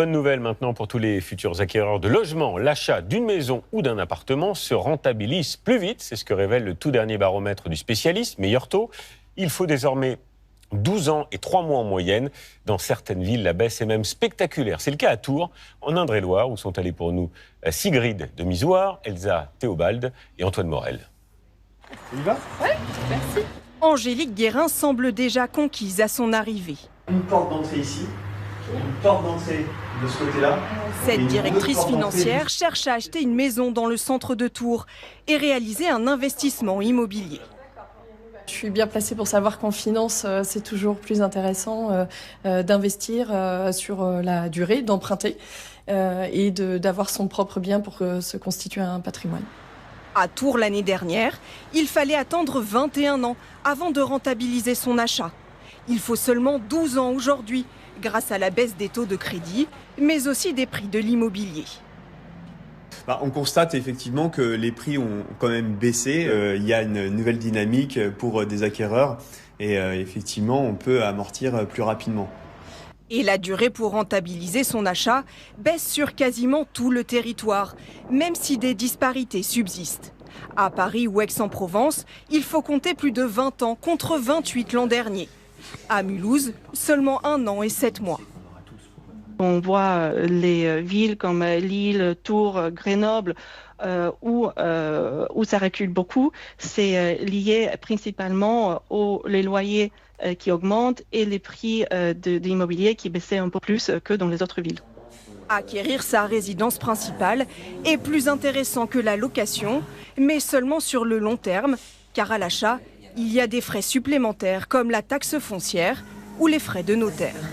Bonne nouvelle maintenant pour tous les futurs acquéreurs de logements. L'achat d'une maison ou d'un appartement se rentabilise plus vite. C'est ce que révèle le tout dernier baromètre du spécialiste, Meilleur Taux. Il faut désormais 12 ans et 3 mois en moyenne. Dans certaines villes, la baisse est même spectaculaire. C'est le cas à Tours, en Indre-et-Loire, où sont allés pour nous Sigrid de Misoire, Elsa Théobald et Antoine Morel. On y va ? Oui, merci. Angélique Guérin semble déjà conquise à son arrivée. Une porte d'entrée ici, une porte d'entrée de ce côté-là. Cette directrice financière cherche à acheter une maison dans le centre de Tours et réaliser un investissement immobilier. Je suis bien placée pour savoir qu'en finance, c'est toujours plus intéressant d'investir sur la durée, d'emprunter et d'avoir son propre bien pour se constituer un patrimoine. À Tours l'année dernière, il fallait attendre 21 ans avant de rentabiliser son achat. Il faut seulement 12 ans aujourd'hui, grâce à la baisse des taux de crédit, mais aussi des prix de l'immobilier. On constate effectivement que les prix ont quand même baissé. Il y a une nouvelle dynamique pour des acquéreurs et effectivement on peut amortir plus rapidement. Et la durée pour rentabiliser son achat baisse sur quasiment tout le territoire, même si des disparités subsistent. À Paris ou Aix-en-Provence, il faut compter plus de 20 ans contre 28 l'an dernier. À Mulhouse, seulement 1 an et 7 mois. On voit les villes comme Lille, Tours, Grenoble, où ça recule beaucoup. C'est lié principalement les loyers qui augmentent et les prix de l'immobilier qui baissaient un peu plus que dans les autres villes. Acquérir sa résidence principale est plus intéressant que la location, mais seulement sur le long terme, car à l'achat, il y a des frais supplémentaires comme la taxe foncière ou les frais de notaire.